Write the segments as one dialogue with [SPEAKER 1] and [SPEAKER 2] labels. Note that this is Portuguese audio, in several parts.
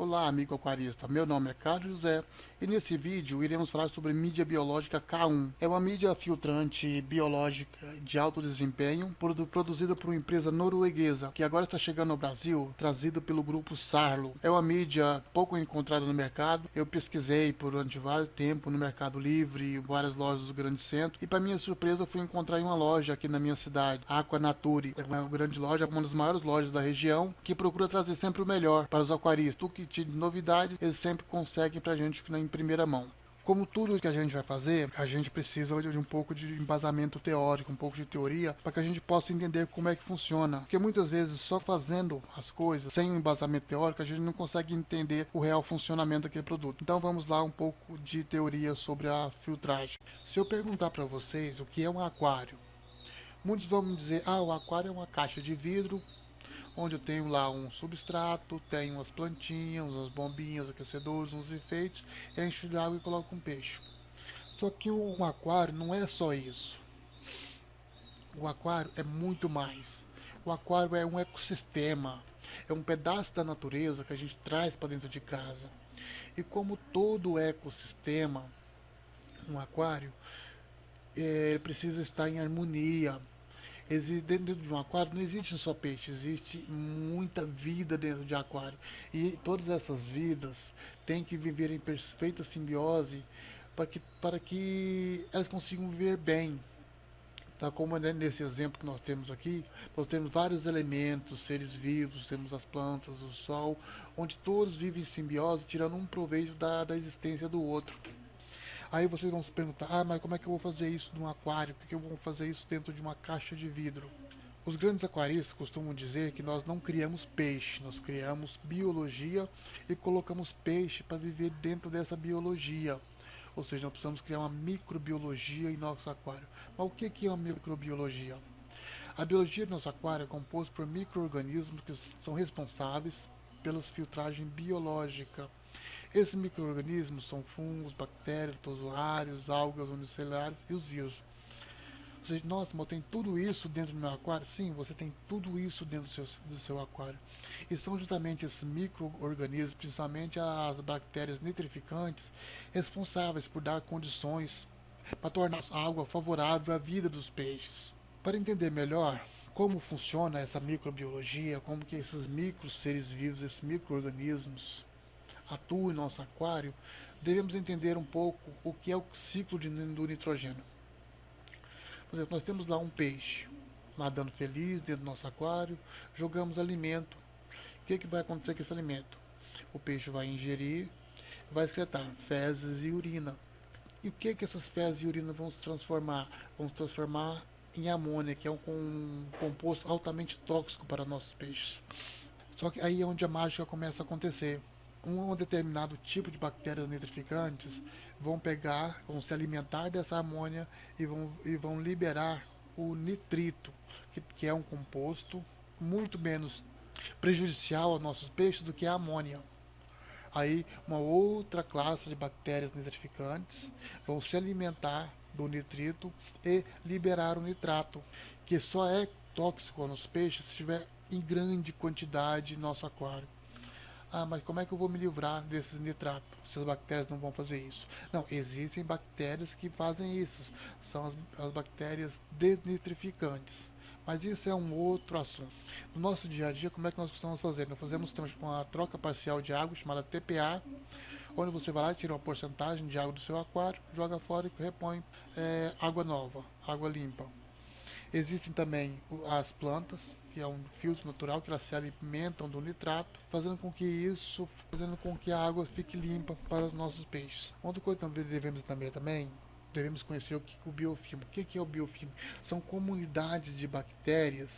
[SPEAKER 1] Olá, amigo aquarista. Meu nome é Carlos José e nesse vídeo iremos falar sobre mídia biológica K1. É uma mídia filtrante biológica de alto desempenho produzida por uma empresa norueguesa que agora está chegando ao Brasil, trazido pelo grupo Sarlo. É uma mídia pouco encontrada no mercado. Eu pesquisei durante vários tempo no Mercado Livre, várias lojas do grande centro e para minha surpresa fui encontrar em uma loja aqui na minha cidade, Aqua Nature. É uma grande loja, uma das maiores lojas da região, que procura trazer sempre o melhor para os aquaristas. O que de novidade eles sempre conseguem pra gente em primeira mão. Como tudo que a gente vai fazer, a gente precisa de um pouco de embasamento teórico, um pouco de teoria, para que a gente possa entender como é que funciona. Porque muitas vezes, só fazendo as coisas, sem um embasamento teórico, a gente não consegue entender o real funcionamento daquele produto. Então vamos lá um pouco de teoria sobre a filtragem. Se eu perguntar para vocês o que é um aquário, muitos vão me dizer, o aquário é uma caixa de vidro onde eu tenho lá um substrato, tenho umas plantinhas, umas bombinhas, aquecedores, uns enfeites, encho de água e coloco um peixe. Só que um aquário não é só isso. O aquário é muito mais. O aquário é um ecossistema, é um pedaço da natureza que a gente traz para dentro de casa. E como todo ecossistema, um aquário precisa estar em harmonia. Dentro de um aquário não existe só peixe, existe muita vida dentro de aquário. E todas essas vidas têm que viver em perfeita simbiose para que elas consigam viver bem. Tá, como nesse exemplo que nós temos aqui, nós temos vários elementos, seres vivos, temos as plantas, o sol, onde todos vivem em simbiose, tirando um proveito da existência do outro. Aí vocês vão se perguntar, mas como é que eu vou fazer isso num aquário? Por que eu vou fazer isso dentro de uma caixa de vidro? Os grandes aquaristas costumam dizer que nós não criamos peixe, nós criamos biologia e colocamos peixe para viver dentro dessa biologia. Ou seja, nós precisamos criar uma microbiologia em nosso aquário. Mas o que é uma microbiologia? A biologia do nosso aquário é composta por micro-organismos que são responsáveis pela filtragem biológica. Esses micro-organismos são fungos, bactérias, protozoários, algas unicelulares e os vírus. Ou seja, nossa, mas tem tudo isso dentro do meu aquário? Sim, você tem tudo isso dentro do seu aquário. E são justamente esses micro-organismos, principalmente as bactérias nitrificantes, responsáveis por dar condições para tornar a água favorável à vida dos peixes. Para entender melhor como funciona essa microbiologia, como que esses micro seres vivos, esses micro-organismos atuam em nosso aquário, devemos entender um pouco o que é o ciclo do nitrogênio. Por exemplo, nós temos lá um peixe nadando feliz dentro do nosso aquário, jogamos alimento. O que vai acontecer com esse alimento? O peixe vai ingerir, vai excretar fezes e urina. E o que essas fezes e urina vão se transformar? Vão se transformar em amônia, que é um composto altamente tóxico para nossos peixes. Só que aí é onde a mágica começa a acontecer. Um determinado tipo de bactérias nitrificantes vão se alimentar dessa amônia e vão liberar o nitrito, que é um composto muito menos prejudicial aos nossos peixes do que a amônia. Aí uma outra classe de bactérias nitrificantes vão se alimentar do nitrito e liberar o nitrato, que só é tóxico nos peixes se estiver em grande quantidade em nosso aquário. Mas como é que eu vou me livrar desses nitratos? Se as bactérias não vão fazer isso? Não, existem bactérias que fazem isso. São as bactérias desnitrificantes. Mas isso é um outro assunto. No nosso dia a dia, como é que nós estamos fazendo? Nós fazemos uma troca parcial de água, chamada TPA, onde você vai lá, tira uma porcentagem de água do seu aquário, joga fora e repõe água nova, água limpa. Existem também as plantas, que é um filtro natural, que elas se alimentam do nitrato, fazendo com que a água fique limpa para os nossos peixes. Outra coisa que devemos também devemos conhecer o biofilme. O que é o biofilme? São comunidades de bactérias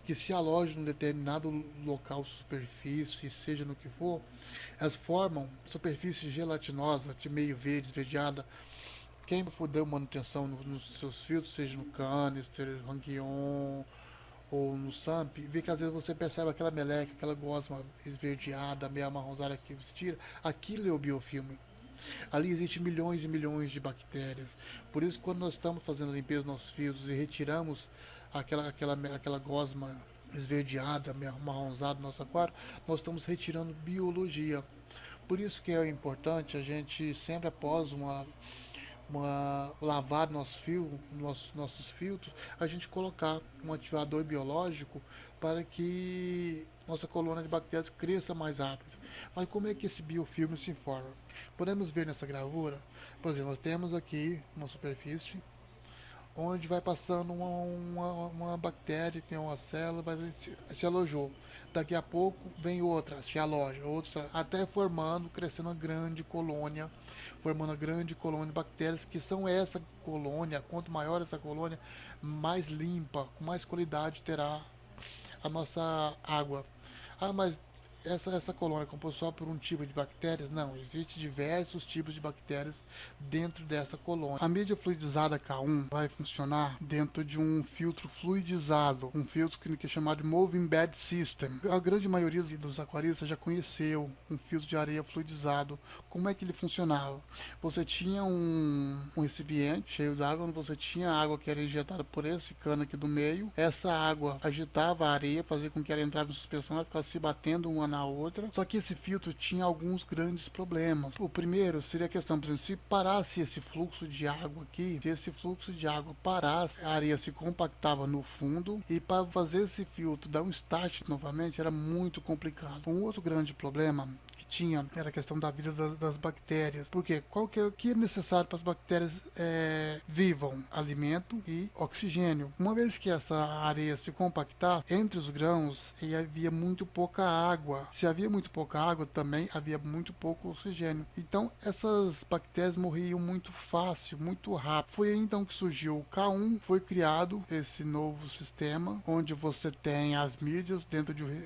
[SPEAKER 1] que se alojam em um determinado local, superfície, seja no que for, elas formam superfície gelatinosa, de meio verde, esverdeada. Quem for dar manutenção nos seus filtros, seja no Canister, Ranquion ou no Samp, vê que às vezes você percebe aquela meleca, aquela gosma esverdeada, meio amarronzada que você tira, aquilo é o biofilme. Ali existem milhões e milhões de bactérias. Por isso, quando nós estamos fazendo a limpeza dos nossos filtros e retiramos aquela gosma esverdeada, marronzada no nosso aquário, nós estamos retirando biologia. Por isso que é importante a gente sempre após uma lavar nossos filtros, a gente colocar um ativador biológico para que nossa colônia de bactérias cresça mais rápido. Mas como é que esse biofilme se forma? Podemos ver nessa gravura, por exemplo, nós temos aqui uma superfície onde vai passando uma bactéria, tem uma célula, se alojou. Daqui a pouco vem outra, se aloja, outra, até formando, crescendo uma grande colônia, formando uma grande colônia de bactérias, que são essa colônia, quanto maior essa colônia, mais limpa, com mais qualidade terá a nossa água. Ah, mas essa colônia é composta só por um tipo de bactérias? Não, existem diversos tipos de bactérias dentro dessa colônia. A mídia fluidizada K1 vai funcionar dentro de um filtro fluidizado, um filtro que é chamado de Moving Bed System. A grande maioria dos aquaristas já conheceu um filtro de areia fluidizado. Como é que ele funcionava? Você tinha um recipiente cheio d'água, onde você tinha água que era injetada por esse cano aqui do meio. Essa água agitava a areia, fazia com que ela entrasse em suspensão, ela ficava se batendo uma na outra. Só que esse filtro tinha alguns grandes problemas. O primeiro seria a questão, por exemplo, se parasse esse fluxo de água aqui, se esse fluxo de água parasse, a areia se compactava no fundo, e para fazer esse filtro dar um start novamente era muito complicado. Um outro grande problema tinha era a questão da vida das bactérias. Porque o que é necessário para as bactérias vivam? Alimento e oxigênio. Uma vez que essa areia se compactar entre os grãos, e havia muito pouca água. Se havia muito pouca água, também havia muito pouco oxigênio. Então essas bactérias morriam muito fácil, muito rápido. Foi aí então que surgiu o K1, foi criado esse novo sistema, onde você tem as mídias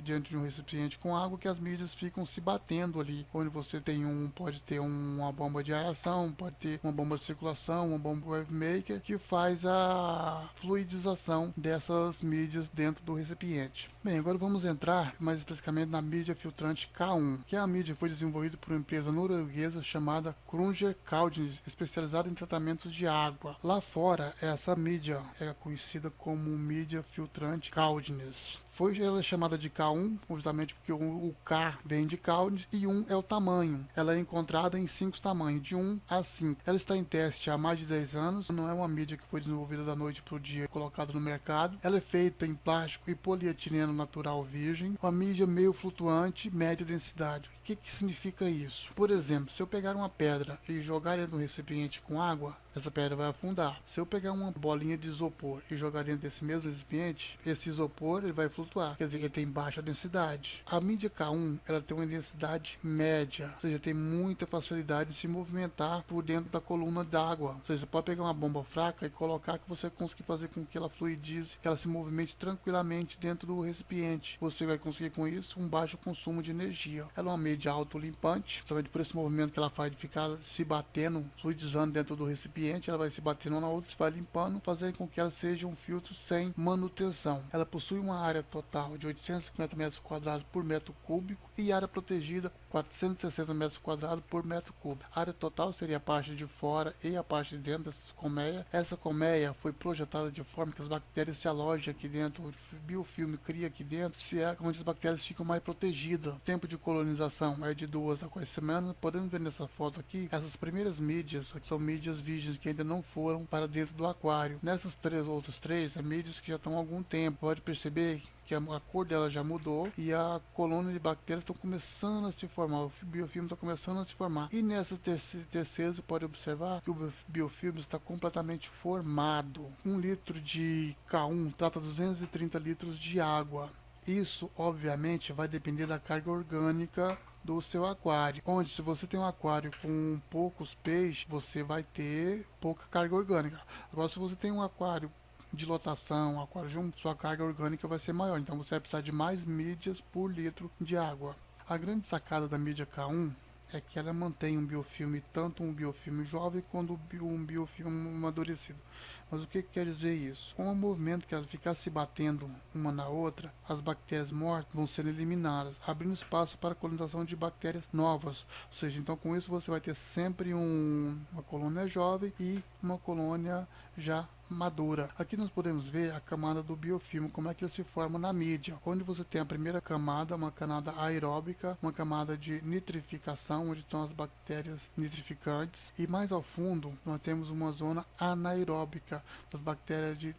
[SPEAKER 1] diante de um recipiente com água, que as mídias ficam se batendo ali, onde você tem pode ter uma bomba de aeração, pode ter uma bomba de circulação, uma bomba wave maker, que faz a fluidização dessas mídias dentro do recipiente. Bem, agora vamos entrar mais especificamente na mídia filtrante K1, que é a mídia que foi desenvolvida por uma empresa norueguesa chamada Krunger Caldines, especializada em tratamentos de água. Lá fora, essa mídia é conhecida como mídia filtrante Caldines. Ela é chamada de K1, justamente porque o K vem de Caldines e 1 é o tamanho. Ela é encontrada em 5 tamanhos, de 1 a 5. Ela está em teste há mais de 10 anos, não é uma mídia que foi desenvolvida da noite para o dia, colocada no mercado. Ela é feita em plástico e polietileno natural virgem, uma mídia meio flutuante, média densidade. O que significa isso? Por exemplo, se eu pegar uma pedra e jogar dentro de um recipiente com água, essa pedra vai afundar. Se eu pegar uma bolinha de isopor e jogar dentro desse mesmo recipiente, esse isopor ele vai flutuar, quer dizer, ele tem baixa densidade. A mídia K1 ela tem uma densidade média, ou seja, tem muita facilidade de se movimentar por dentro da coluna d'água. Ou seja, você pode pegar uma bomba fraca e colocar que você conseguir fazer com que ela fluidize, que ela se movimente tranquilamente dentro do recipiente. Você vai conseguir com isso um baixo consumo de energia. Ela é uma mídia autolimpante, somente por esse movimento que ela faz de ficar se batendo, fluidizando dentro do recipiente, ela vai se batendo uma na outra, se vai limpando, fazendo com que ela seja um filtro sem manutenção. Ela possui uma área total de 850 metros quadrados por metro cúbico e área protegida 460 metros quadrados por metro cúbico. A área total seria a parte de fora e a parte de dentro dessa colmeia. Essa colmeia foi projetada de forma que as bactérias se alojem aqui dentro, o biofilme cria aqui dentro, onde as bactérias ficam mais protegidas. O tempo de colonização é de 2 a 4 semanas. Podemos ver nessa foto aqui, essas primeiras mídias são mídias virgens que ainda não foram para dentro do aquário. Nessas outras três, é mídias que já estão há algum tempo. Pode perceber que a cor dela já mudou e a colônia de bactérias estão começando a se formar, o biofilme está começando a se formar. E nessa terceira você pode observar que o biofilme está completamente formado. 1 litro de K1 trata 230 litros de água. Isso, obviamente, vai depender da carga orgânica do seu aquário, onde se você tem um aquário com poucos peixes, você vai ter pouca carga orgânica. Agora, se você tem um aquário de lotação, aquário junto, sua carga orgânica vai ser maior, então você vai precisar de mais mídias por litro de água. A grande sacada da mídia K1 é que ela mantém um biofilme, tanto um biofilme jovem quanto um biofilme amadurecido. Mas o que quer dizer isso? Com o movimento que ela ficar se batendo uma na outra, as bactérias mortas vão ser eliminadas, abrindo espaço para a colonização de bactérias novas. Ou seja, então com isso você vai ter sempre uma colônia jovem e uma colônia já madura. Aqui nós podemos ver a camada do biofilme, como é que ele se forma na mídia, onde você tem a primeira camada, uma camada aeróbica, uma camada de nitrificação, onde estão as bactérias nitrificantes, e mais ao fundo nós temos uma zona anaeróbica, das bactérias de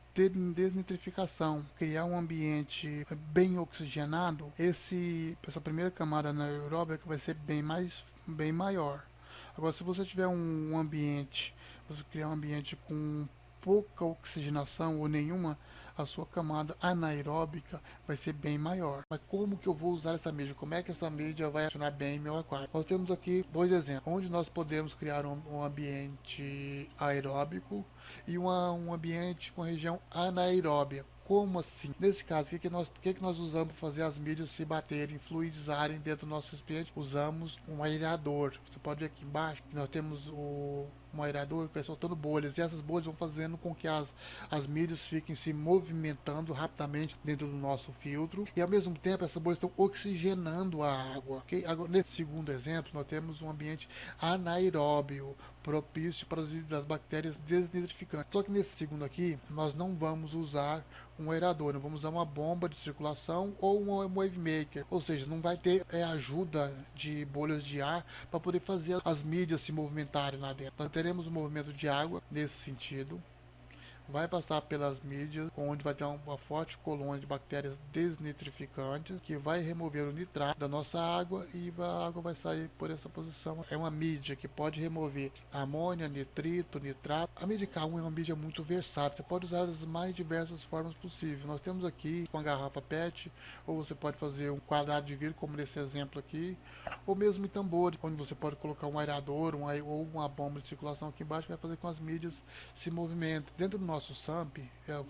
[SPEAKER 1] desnitrificação. Criar um ambiente bem oxigenado, essa primeira camada anaeróbica vai ser bem maior. Agora, se você tiver um ambiente, você criar um ambiente com pouca oxigenação ou nenhuma, a sua camada anaeróbica vai ser bem maior. Mas como que eu vou usar essa mídia? Como é que essa mídia vai funcionar bem em meu aquário? Nós temos aqui dois exemplos, onde nós podemos criar um ambiente aeróbico e um ambiente com região anaeróbia. Como assim? Nesse caso, o que nós usamos para fazer as mídias se baterem, fluidizarem dentro do nosso recipiente? Usamos um aerador. Você pode ver aqui embaixo, nós temos um aerador que vai soltando bolhas, e essas bolhas vão fazendo com que as mídias fiquem se movimentando rapidamente dentro do nosso filtro, e ao mesmo tempo essas bolhas estão oxigenando a água. Okay? Agora, nesse segundo exemplo, nós temos um ambiente anaeróbio, propício para as das bactérias desnitrificantes. Só que nesse segundo aqui, nós não vamos usar um aerador, nós vamos usar uma bomba de circulação ou um wave maker, ou seja, não vai ter ajuda de bolhas de ar para poder fazer as mídias se movimentarem lá dentro. Nós teremos um movimento de água nesse sentido, vai passar pelas mídias, onde vai ter uma forte colônia de bactérias desnitrificantes, que vai remover o nitrato da nossa água, e a água vai sair por essa posição. É uma mídia que pode remover amônia, nitrito, nitrato. A mídia K1 é uma mídia muito versátil, você pode usar das mais diversas formas possíveis. Nós temos aqui uma garrafa PET, ou você pode fazer um quadrado de vidro, como nesse exemplo aqui, ou mesmo em tambores, onde você pode colocar um aerador ou uma bomba de circulação aqui embaixo, que vai fazer com as mídias se movimentem. Dentro do nosso SAMP,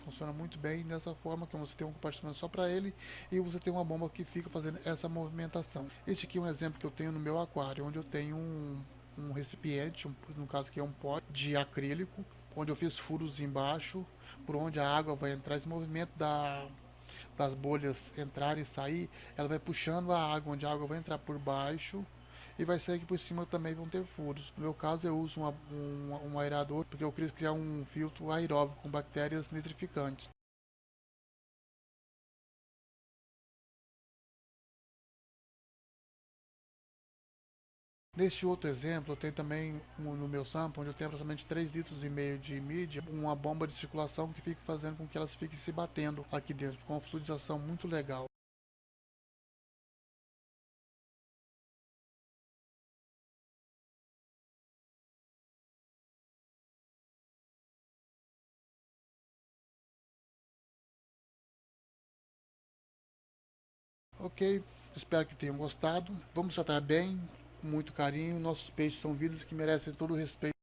[SPEAKER 1] funciona muito bem dessa forma, que você tem um compartimento só para ele, e você tem uma bomba que fica fazendo essa movimentação. Este aqui é um exemplo que eu tenho no meu aquário, onde eu tenho um recipiente, no caso aqui é um pote de acrílico, onde eu fiz furos embaixo, por onde a água vai entrar. Esse movimento das bolhas entrar e sair, ela vai puxando a água, onde a água vai entrar por baixo e vai sair aqui por cima, também vão ter furos. No meu caso, eu uso um aerador, porque eu quis criar um filtro aeróbico com bactérias nitrificantes. Neste outro exemplo, eu tenho também no meu sample, onde eu tenho aproximadamente 3,5 litros de mídia, uma bomba de circulação que fica fazendo com que elas fiquem se batendo aqui dentro, com uma fluidização muito legal. Ok, espero que tenham gostado. Vamos tratar bem, com muito carinho. Nossos peixes são vidas que merecem todo o respeito.